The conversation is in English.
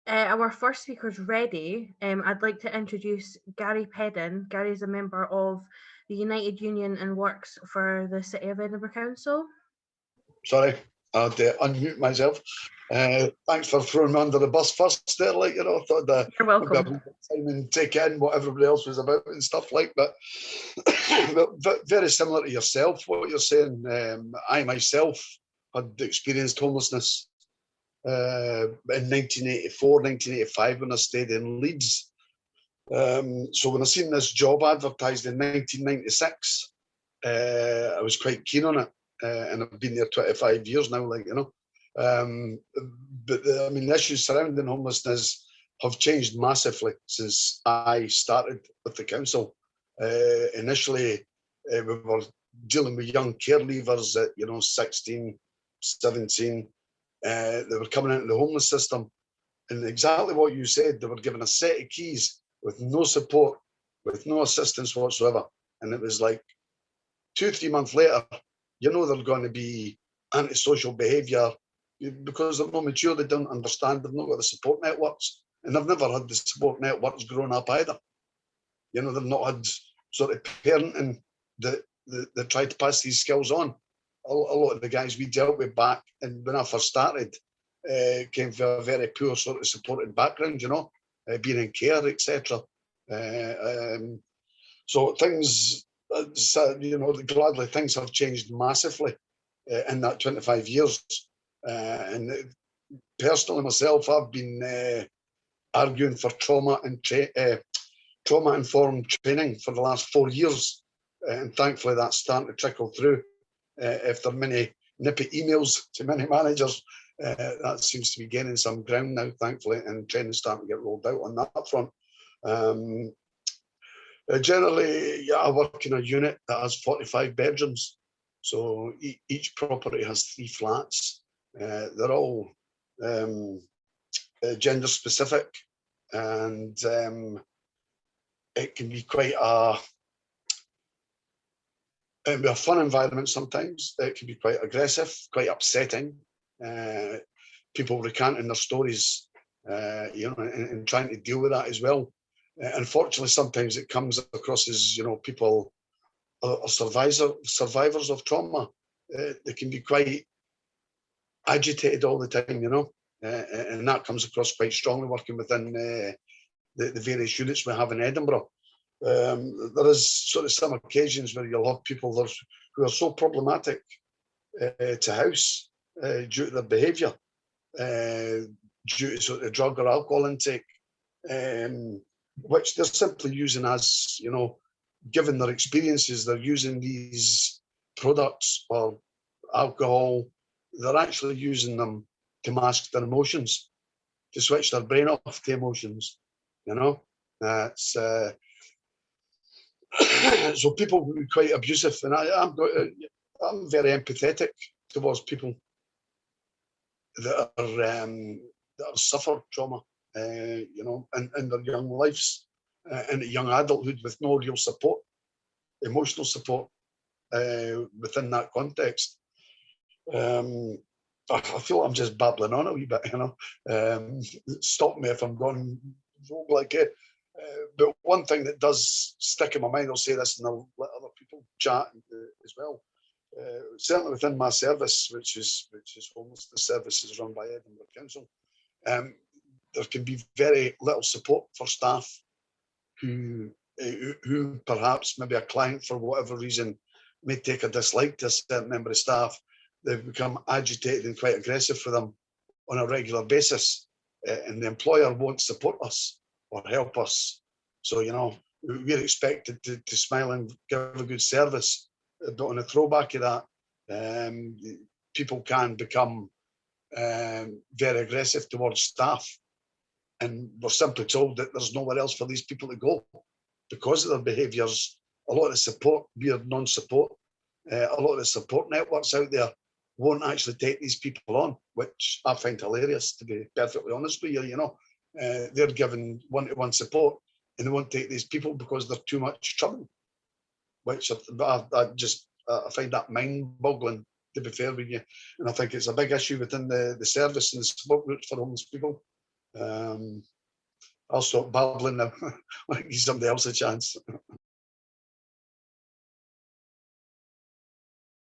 Our first speaker's ready. I'd like to introduce Gary Peden. Gary is a member of the United Union and works for the City of Edinburgh Council. Sorry, I had to unmute myself. Thanks for throwing me under the bus first there, like, I thought that You're welcome. time and take in what everybody else was about and stuff like that. But very similar to yourself, what you're saying. I myself had experienced homelessness in 1984, 1985 when I stayed in Leeds. So when I seen this job advertised in 1996, I was quite keen on it. And I've been there 25 years now, like, but the issues surrounding homelessness have changed massively since I started with the council. Initially, we were dealing with young care leavers at 16, 17. They were coming into the homeless system, and exactly what you said, they were given a set of keys with no support, with no assistance whatsoever. And it was like 2-3 months later, they're going to be antisocial behaviour because they're not mature, they don't understand, they've not got the support networks, and they've never had the support networks growing up either. They've not had sort of parenting that tried to pass these skills on. A lot of the guys we dealt with back, and when I first started, came from a very poor sort of supported background, being in care, etc. So things, gladly things have changed massively in that 25 years. And personally myself, I've been arguing for trauma-informed training for the last 4 years. And thankfully that's starting to trickle through. If there are many nippy emails to many managers, that seems to be gaining some ground now, thankfully, and training's starting to get rolled out on that front. Generally, I work in a unit that has 45 bedrooms. So each property has 3 flats. They're all gender specific, and it can be quite a fun environment sometimes. It can be quite aggressive, quite upsetting. People recanting their stories, and trying to deal with that as well. Unfortunately, sometimes it comes across as, people are survivors of trauma. They can be quite agitated all the time, and that comes across quite strongly working within the various units we have in Edinburgh. There is sort of some occasions where you'll have people who are so problematic to house due to their behaviour, due to sort of drug or alcohol intake, which they're simply using as, given their experiences, they're using these products or alcohol, they're actually using them to mask their emotions, to switch their brain off to emotions, It's, so people can be quite abusive, and I'm very empathetic towards people that have suffered trauma, in their young lives, in young adulthood with no real support, emotional support within that context. I feel I'm just babbling on a wee bit, Stop me if I'm going rogue like it. But one thing that does stick in my mind, I'll say this and I'll let other people chat as well. Certainly within my service, which is homelessness services run by Edinburgh Council, there can be very little support for staff who perhaps maybe a client for whatever reason may take a dislike to a certain member of staff. They've become agitated and quite aggressive for them on a regular basis, and the employer won't support us or help us. So, we're expected to smile and give a good service. But on a throwback of that, people can become very aggressive towards staff. And we're simply told that there's nowhere else for these people to go because of their behaviours. A lot of the support, weird non-support, a lot of the support networks out there won't actually take these people on, which I find hilarious, to be perfectly honest with you. They're given one-to-one support and they won't take these people because they're too much trouble, which I find that mind-boggling, to be fair with you. And I think it's a big issue within the service and the support groups for homeless people. I'll stop babbling now. I'll give somebody else a chance.